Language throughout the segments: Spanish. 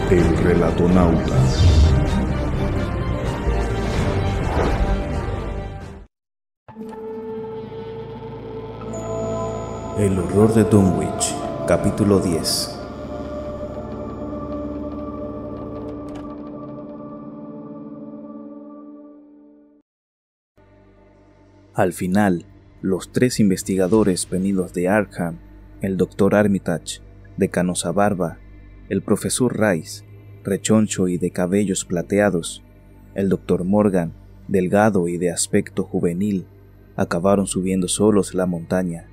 El Relatonauta. El horror de Dunwich, capítulo 10. Al final, los tres investigadores venidos de Arkham, el Dr. Armitage, de canosa barba, el profesor Rice, rechoncho y de cabellos plateados, el Dr. Morgan, delgado y de aspecto juvenil, acabaron subiendo solos la montaña.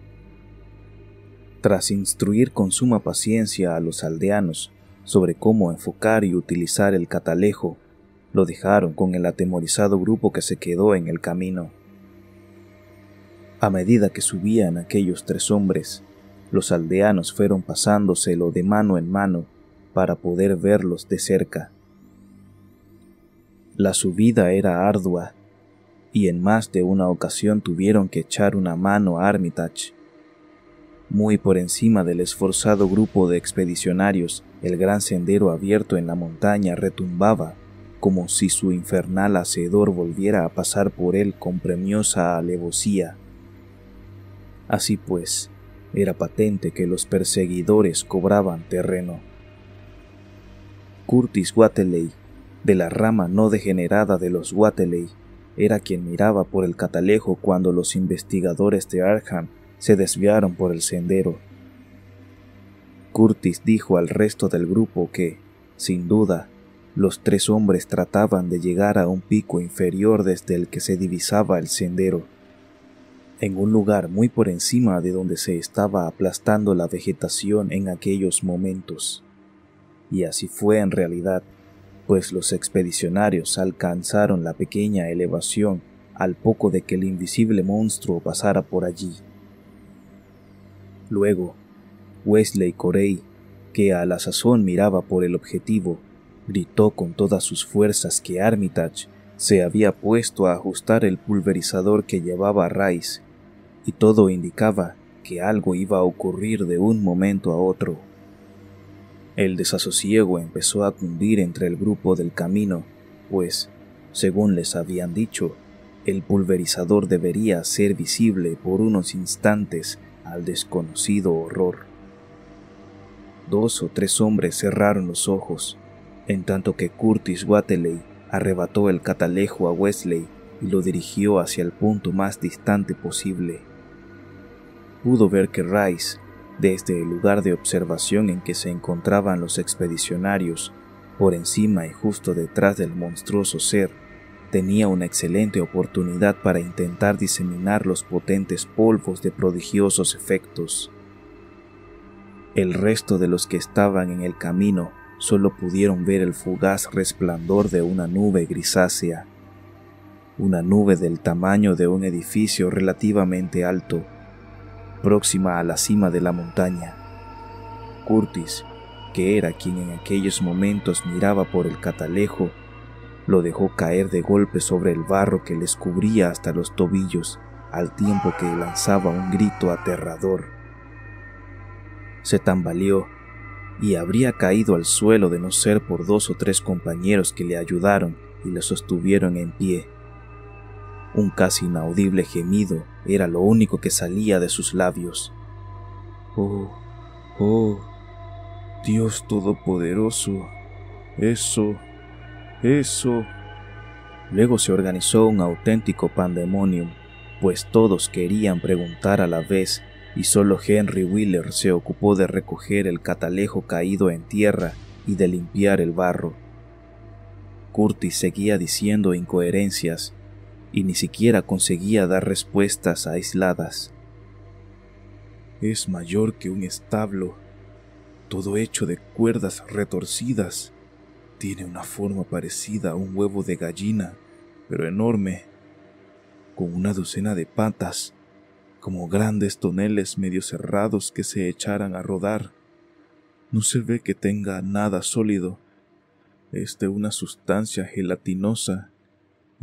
Tras instruir con suma paciencia a los aldeanos sobre cómo enfocar y utilizar el catalejo, lo dejaron con el atemorizado grupo que se quedó en el camino. A medida que subían aquellos tres hombres, los aldeanos fueron pasándoselo de mano en mano para poder verlos de cerca. La subida era ardua, y en más de una ocasión tuvieron que echar una mano a Armitage. Muy por encima del esforzado grupo de expedicionarios, el gran sendero abierto en la montaña retumbaba, como si su infernal hacedor volviera a pasar por él con premiosa alevosía. Así pues, era patente que los perseguidores cobraban terreno. Curtis Wateley, de la rama no degenerada de los Wateley, era quien miraba por el catalejo cuando los investigadores de Arkham se desviaron por el sendero. Curtis dijo al resto del grupo que, sin duda, los tres hombres trataban de llegar a un pico inferior desde el que se divisaba el sendero, en un lugar muy por encima de donde se estaba aplastando la vegetación en aquellos momentos. Y así fue en realidad, pues los expedicionarios alcanzaron la pequeña elevación al poco de que el invisible monstruo pasara por allí. Luego, Wesley Corey, que a la sazón miraba por el objetivo, gritó con todas sus fuerzas que Armitage se había puesto a ajustar el pulverizador que llevaba Rice, y todo indicaba que algo iba a ocurrir de un momento a otro. El desasosiego empezó a cundir entre el grupo del camino, pues, según les habían dicho, el pulverizador debería ser visible por unos instantes al desconocido horror. 2 o 3 hombres cerraron los ojos, en tanto que Curtis Wateley arrebató el catalejo a Wesley y lo dirigió hacia el punto más distante posible. Pudo ver que Rice, desde el lugar de observación en que se encontraban los expedicionarios, por encima y justo detrás del monstruoso ser, tenía una excelente oportunidad para intentar diseminar los potentes polvos de prodigiosos efectos. El resto de los que estaban en el camino solo pudieron ver el fugaz resplandor de una nube grisácea, una nube del tamaño de un edificio relativamente alto, próxima a la cima de la montaña. Curtis, que era quien en aquellos momentos miraba por el catalejo, lo dejó caer de golpe sobre el barro que les cubría hasta los tobillos, al tiempo que lanzaba un grito aterrador. Se tambaleó y habría caído al suelo de no ser por 2 o 3 compañeros que le ayudaron y le sostuvieron en pie. Un casi inaudible gemido era lo único que salía de sus labios. Oh, Dios Todopoderoso, eso. Luego se organizó un auténtico pandemonium, pues todos querían preguntar a la vez y solo Henry Wheeler se ocupó de recoger el catalejo caído en tierra y de limpiar el barro. Curtis seguía diciendo incoherencias y ni siquiera conseguía dar respuestas aisladas. Es mayor que un establo, todo hecho de cuerdas retorcidas. Tiene una forma parecida a un huevo de gallina, pero enorme, con una docena de patas, como grandes toneles medio cerrados que se echaran a rodar. No se ve que tenga nada sólido. Es de una sustancia gelatinosa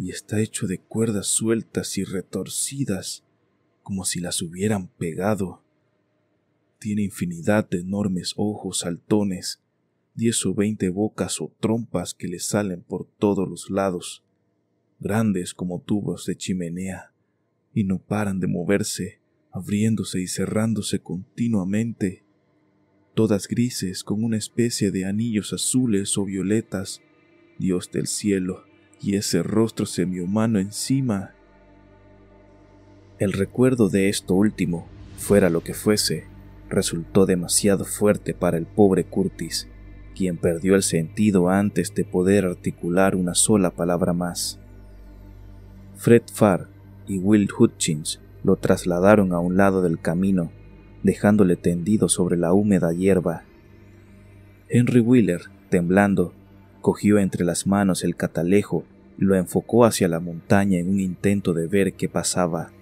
y está hecho de cuerdas sueltas y retorcidas, como si las hubieran pegado. Tiene infinidad de enormes ojos saltones 10 o 20 bocas o trompas que le salen por todos los lados, grandes como tubos de chimenea, y no paran de moverse, abriéndose y cerrándose continuamente, todas grises con una especie de anillos azules o violetas. Dios del cielo, y ese rostro semihumano encima. El recuerdo de esto último, fuera lo que fuese, resultó demasiado fuerte para el pobre Curtis, quien perdió el sentido antes de poder articular una sola palabra más. Fred Farr y Will Hutchins lo trasladaron a un lado del camino, dejándole tendido sobre la húmeda hierba. Henry Wheeler, temblando, cogió entre las manos el catalejo y lo enfocó hacia la montaña en un intento de ver qué pasaba.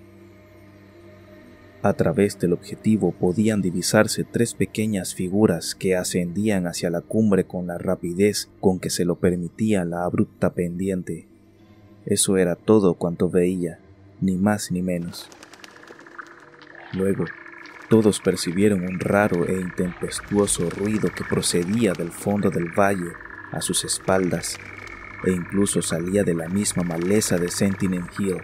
A través del objetivo podían divisarse 3 pequeñas figuras que ascendían hacia la cumbre con la rapidez con que se lo permitía la abrupta pendiente. Eso era todo cuanto veía, ni más ni menos. Luego, todos percibieron un raro e intempestuoso ruido que procedía del fondo del valle a sus espaldas, e incluso salía de la misma maleza de Sentinel Hill.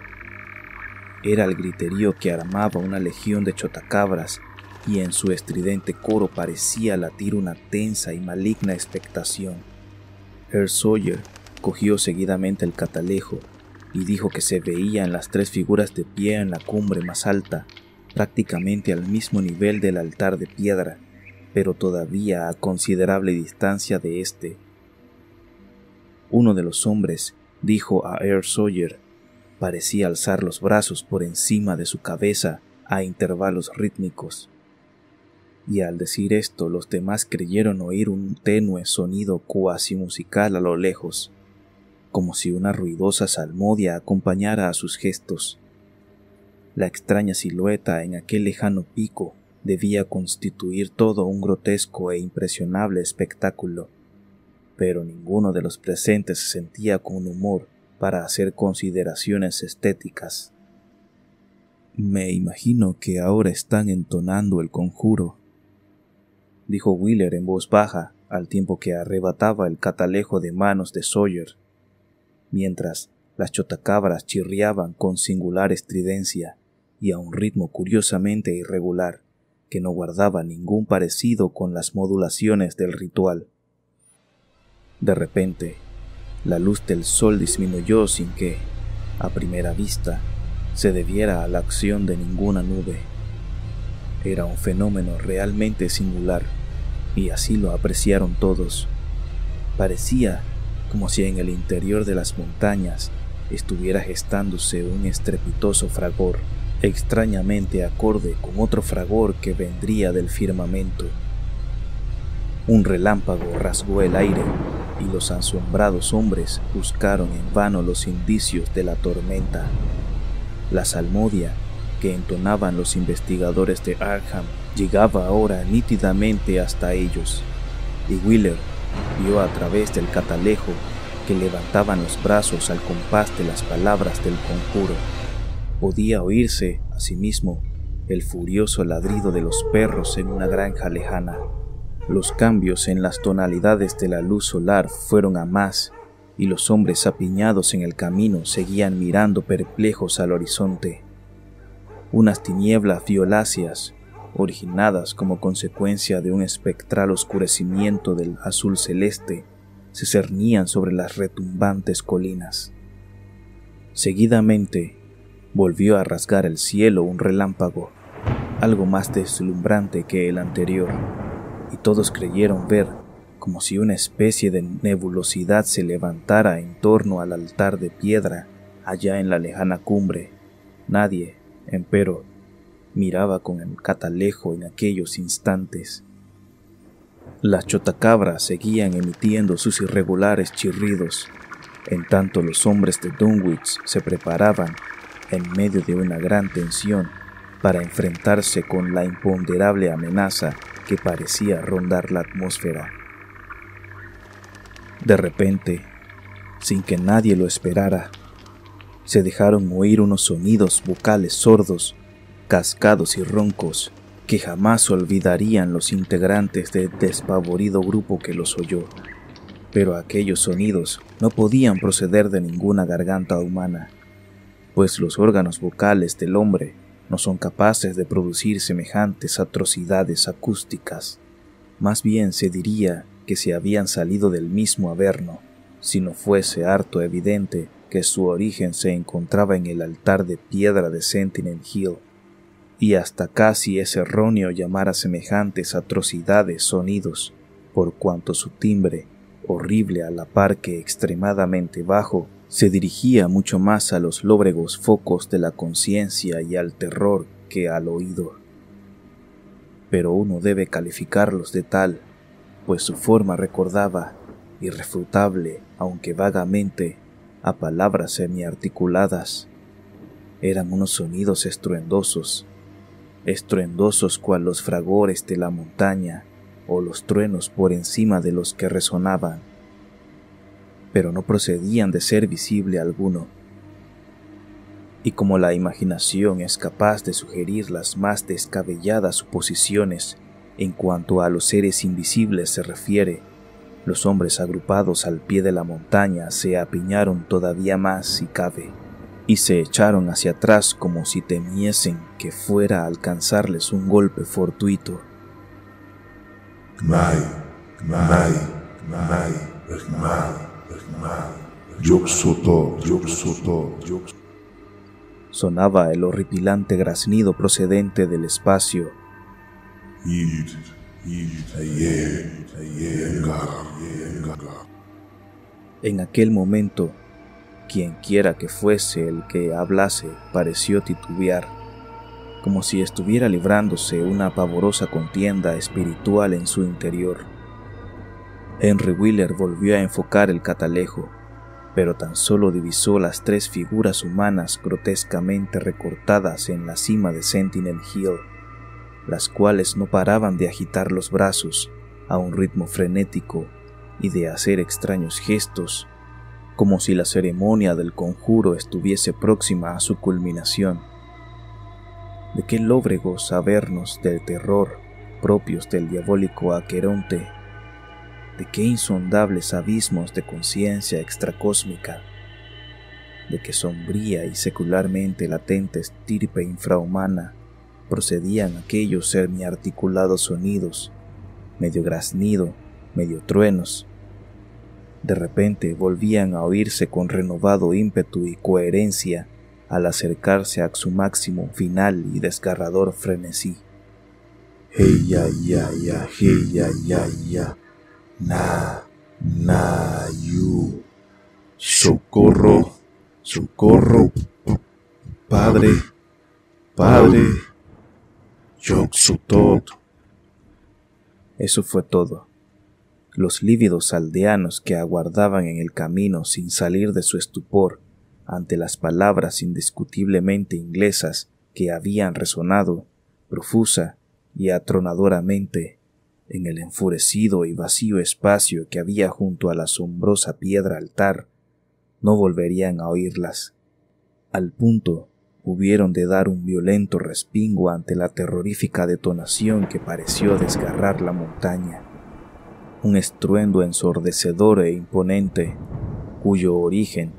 Era el griterío que armaba una legión de chotacabras, y en su estridente coro parecía latir una tensa y maligna expectación. Earl Sawyer cogió seguidamente el catalejo y dijo que se veían las 3 figuras de pie en la cumbre más alta, prácticamente al mismo nivel del altar de piedra, pero todavía a considerable distancia de este. Uno de los hombres dijo a Earl Sawyer: parecía alzar los brazos por encima de su cabeza a intervalos rítmicos. Y al decir esto, los demás creyeron oír un tenue sonido cuasi musical a lo lejos, como si una ruidosa salmodia acompañara a sus gestos. La extraña silueta en aquel lejano pico debía constituir todo un grotesco e impresionable espectáculo, pero ninguno de los presentes se sentía con humor para hacer consideraciones estéticas. «Me imagino que ahora están entonando el conjuro», dijo Wheeler en voz baja al tiempo que arrebataba el catalejo de manos de Sawyer, mientras las chotacabras chirriaban con singular estridencia y a un ritmo curiosamente irregular que no guardaba ningún parecido con las modulaciones del ritual. De repente, la luz del sol disminuyó sin que, a primera vista, se debiera a la acción de ninguna nube. Era un fenómeno realmente singular, y así lo apreciaron todos. Parecía como si en el interior de las montañas estuviera gestándose un estrepitoso fragor, extrañamente acorde con otro fragor que vendría del firmamento. Un relámpago rasgó el aire, y los asombrados hombres buscaron en vano los indicios de la tormenta. La salmodia que entonaban los investigadores de Arkham llegaba ahora nítidamente hasta ellos, y Wheeler vio a través del catalejo que levantaban los brazos al compás de las palabras del conjuro. Podía oírse, asimismo, el furioso ladrido de los perros en una granja lejana. Los cambios en las tonalidades de la luz solar fueron a más, y los hombres apiñados en el camino seguían mirando perplejos al horizonte. Unas tinieblas violáceas, originadas como consecuencia de un espectral oscurecimiento del azul celeste, se cernían sobre las retumbantes colinas. Seguidamente, volvió a rasgar el cielo un relámpago, algo más deslumbrante que el anterior, y todos creyeron ver como si una especie de nebulosidad se levantara en torno al altar de piedra allá en la lejana cumbre. Nadie, empero, miraba con el catalejo en aquellos instantes. Las chotacabras seguían emitiendo sus irregulares chirridos, en tanto los hombres de Dunwich se preparaban, en medio de una gran tensión, para enfrentarse con la imponderable amenaza que parecía rondar la atmósfera. De repente, sin que nadie lo esperara, se dejaron oír unos sonidos vocales sordos, cascados y roncos, que jamás olvidarían los integrantes del despavorido grupo que los oyó. Pero aquellos sonidos no podían proceder de ninguna garganta humana, pues los órganos vocales del hombre no son capaces de producir semejantes atrocidades acústicas. Más bien se diría que se habían salido del mismo Averno, si no fuese harto evidente que su origen se encontraba en el altar de piedra de Sentinel Hill, y hasta casi es erróneo llamar a semejantes atrocidades sonidos, por cuanto su timbre, horrible a la par que extremadamente bajo, se dirigía mucho más a los lóbregos focos de la conciencia y al terror que al oído. Pero uno debe calificarlos de tal, pues su forma recordaba, irrefutable aunque vagamente, a palabras semiarticuladas. Eran unos sonidos estruendosos cual los fragores de la montaña o los truenos por encima de los que resonaban, pero no procedían de ser visible alguno. Y como la imaginación es capaz de sugerir las más descabelladas suposiciones en cuanto a los seres invisibles se refiere, los hombres agrupados al pie de la montaña se apiñaron todavía más si cabe, y se echaron hacia atrás como si temiesen que fuera a alcanzarles un golpe fortuito. Sonaba el horripilante graznido procedente del espacio. En aquel momento, quienquiera que fuese el que hablase pareció titubear, como si estuviera librándose una pavorosa contienda espiritual en su interior. Henry Wheeler volvió a enfocar el catalejo, pero tan solo divisó las 3 figuras humanas grotescamente recortadas en la cima de Sentinel Hill, las cuales no paraban de agitar los brazos a un ritmo frenético y de hacer extraños gestos, como si la ceremonia del conjuro estuviese próxima a su culminación. ¿De qué lóbregos avernos del terror propios del diabólico Aqueronte? ¿De qué insondables abismos de conciencia extracósmica? ¿De qué sombría y secularmente latente estirpe infrahumana procedían aquellos semiarticulados sonidos, medio graznido, medio truenos? De repente volvían a oírse con renovado ímpetu y coherencia al acercarse a su máximo final y desgarrador frenesí. Hey ya ya ya, hey ya ya ya, na you, socorro, socorro, padre, Yog-Sothoth. Eso fue todo. Los lívidos aldeanos que aguardaban en el camino sin salir de su estupor ante las palabras indiscutiblemente inglesas que habían resonado profusa y atronadoramente en el enfurecido y vacío espacio que había junto a la asombrosa piedra altar, no volverían a oírlas. Al punto hubieron de dar un violento respingo ante la terrorífica detonación que pareció desgarrar la montaña, un estruendo ensordecedor e imponente, cuyo origen,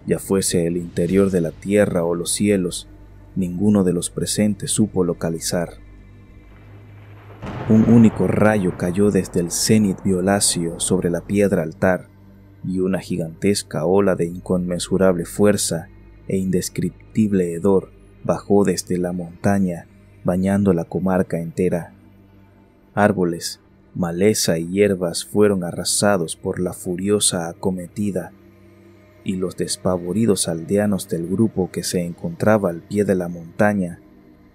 ya fuese el interior de la tierra o los cielos, ninguno de los presentes supo localizar. Un único rayo cayó desde el cénit violáceo sobre la piedra altar, y una gigantesca ola de inconmensurable fuerza e indescriptible hedor bajó desde la montaña, bañando la comarca entera. Árboles, maleza y hierbas fueron arrasados por la furiosa acometida, y los despavoridos aldeanos del grupo que se encontraba al pie de la montaña,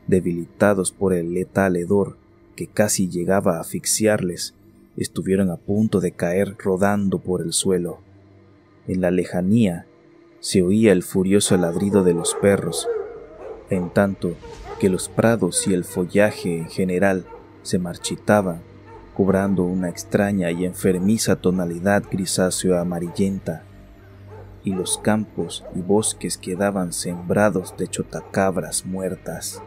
debilitados por el letal hedor que casi llegaba a asfixiarles, estuvieron a punto de caer rodando por el suelo. En la lejanía se oía el furioso ladrido de los perros, en tanto que los prados y el follaje en general se marchitaban, cobrando una extraña y enfermiza tonalidad grisáceo-amarillenta, y los campos y bosques quedaban sembrados de chotacabras muertas.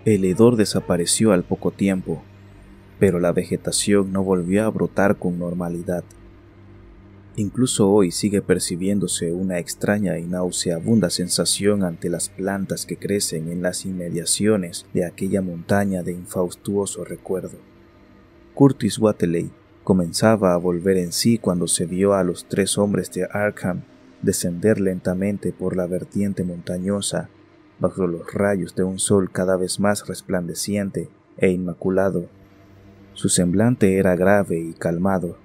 El hedor desapareció al poco tiempo, pero la vegetación no volvió a brotar con normalidad. Incluso hoy sigue percibiéndose una extraña y nauseabunda sensación ante las plantas que crecen en las inmediaciones de aquella montaña de infaustuoso recuerdo. Curtis Wateley comenzaba a volver en sí cuando se vio a los 3 hombres de Arkham descender lentamente por la vertiente montañosa bajo los rayos de un sol cada vez más resplandeciente e inmaculado. Su semblante era grave y calmado,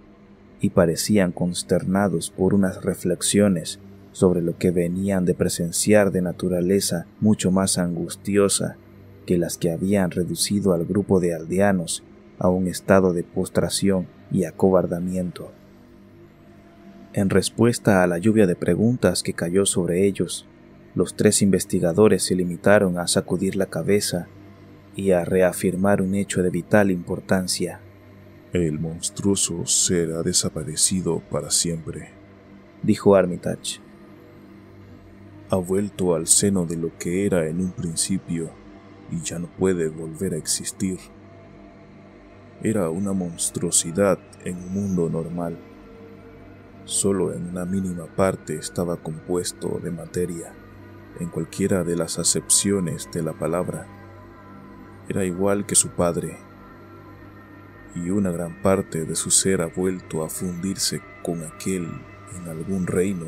y parecían consternados por unas reflexiones sobre lo que venían de presenciar de naturaleza mucho más angustiosa que las que habían reducido al grupo de aldeanos a un estado de postración y acobardamiento. En respuesta a la lluvia de preguntas que cayó sobre ellos, los 3 investigadores se limitaron a sacudir la cabeza y a reafirmar un hecho de vital importancia. El monstruoso ser ha desaparecido para siempre, dijo Armitage. Ha vuelto al seno de lo que era en un principio y ya no puede volver a existir. Era una monstruosidad en un mundo normal. Solo en una mínima parte estaba compuesto de materia, en cualquiera de las acepciones de la palabra. Era igual que su padre, y una gran parte de su ser ha vuelto a fundirse con aquel en algún reino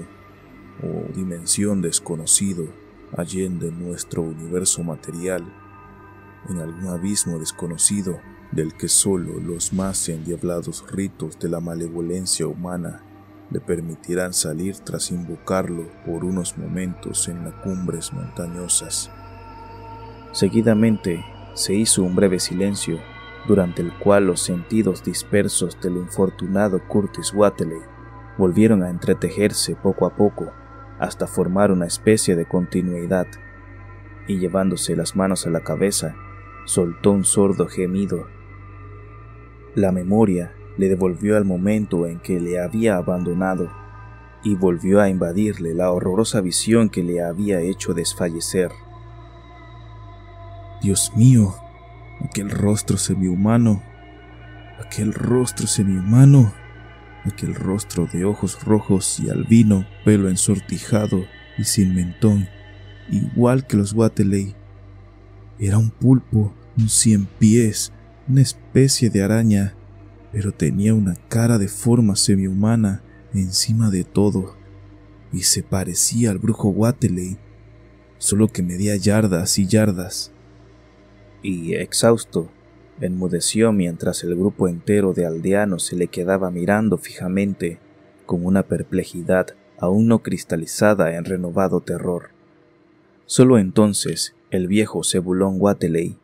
o dimensión desconocido allende nuestro universo material, en algún abismo desconocido del que solo los más endiablados ritos de la malevolencia humana le permitirán salir tras invocarlo por unos momentos en las cumbres montañosas. Seguidamente se hizo un breve silencio, durante el cual los sentidos dispersos del infortunado Curtis Wateley volvieron a entretejerse poco a poco hasta formar una especie de continuidad, y llevándose las manos a la cabeza, soltó un sordo gemido. La memoria le devolvió al momento en que le había abandonado y volvió a invadirle la horrorosa visión que le había hecho desfallecer. Dios mío, aquel rostro semihumano, aquel rostro de ojos rojos y albino, pelo ensortijado y sin mentón, igual que los Wateley. Era un pulpo, un 100 pies, una especie de araña, pero tenía una cara de forma semihumana encima de todo, y se parecía al brujo Wateley, solo que medía yardas y yardas. Y, exhausto, enmudeció mientras el grupo entero de aldeanos se le quedaba mirando fijamente, con una perplejidad aún no cristalizada en renovado terror. Solo entonces el viejo Zebulón Wateley,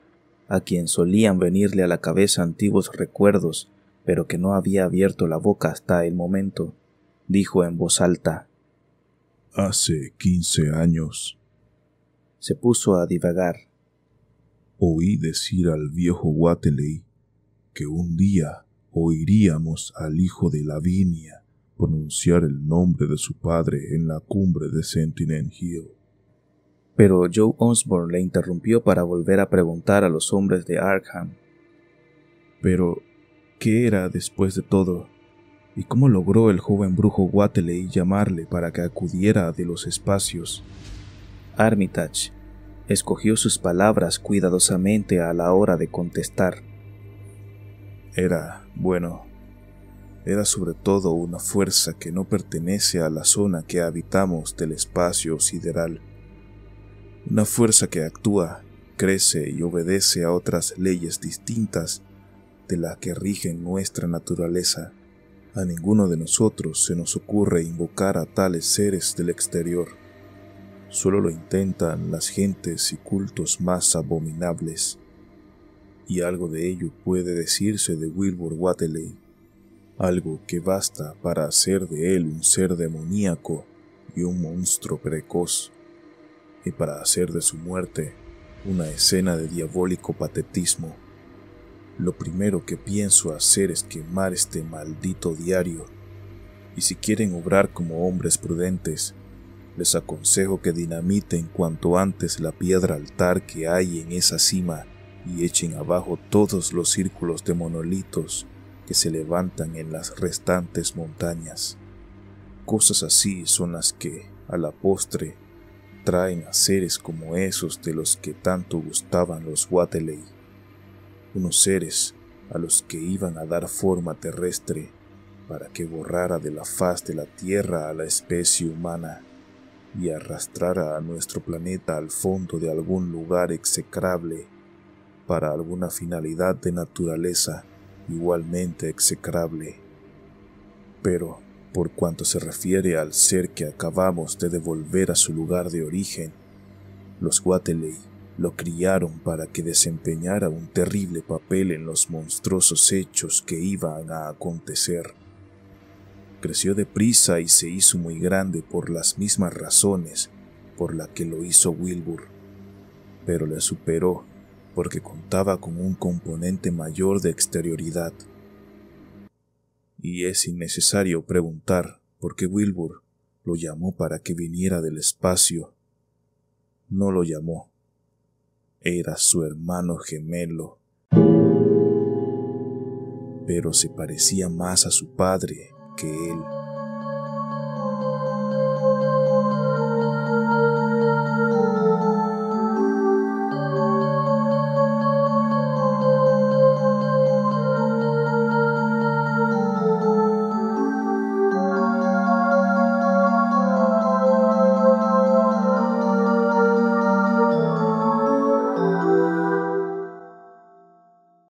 a quien solían venirle a la cabeza antiguos recuerdos, pero que no había abierto la boca hasta el momento, dijo en voz alta: Hace 15 años. Se puso a divagar. Oí decir al viejo Wateley que un día oiríamos al hijo de Lavinia pronunciar el nombre de su padre en la cumbre de Sentinel Hill. Pero Joe Osborne le interrumpió para volver a preguntar a los hombres de Arkham. Pero, ¿qué era después de todo? ¿Y cómo logró el joven brujo Wateley llamarle para que acudiera de los espacios? Armitage escogió sus palabras cuidadosamente a la hora de contestar. Era sobre todo una fuerza que no pertenece a la zona que habitamos del espacio sideral. Una fuerza que actúa, crece y obedece a otras leyes distintas de las que rigen nuestra naturaleza. A ninguno de nosotros se nos ocurre invocar a tales seres del exterior. Solo lo intentan las gentes y cultos más abominables. Y algo de ello puede decirse de Wilbur Wateley, algo que basta para hacer de él un ser demoníaco y un monstruo precoz, y para hacer de su muerte una escena de diabólico patetismo. Lo primero que pienso hacer es quemar este maldito diario, y si quieren obrar como hombres prudentes, les aconsejo que dinamiten cuanto antes la piedra altar que hay en esa cima y echen abajo todos los círculos de monolitos que se levantan en las restantes montañas. Cosas así son las que, a la postre, traen a seres como esos de los que tanto gustaban los Wateley, unos seres a los que iban a dar forma terrestre para que borrara de la faz de la tierra a la especie humana y arrastrara a nuestro planeta al fondo de algún lugar execrable para alguna finalidad de naturaleza igualmente execrable. Pero, por cuanto se refiere al ser que acabamos de devolver a su lugar de origen, los Wateley lo criaron para que desempeñara un terrible papel en los monstruosos hechos que iban a acontecer. Creció deprisa y se hizo muy grande por las mismas razones por las que lo hizo Wilbur, pero le superó porque contaba con un componente mayor de exterioridad. Y es innecesario preguntar por qué Wilbur lo llamó para que viniera del espacio. No lo llamó. Era su hermano gemelo. Pero se parecía más a su padre que él.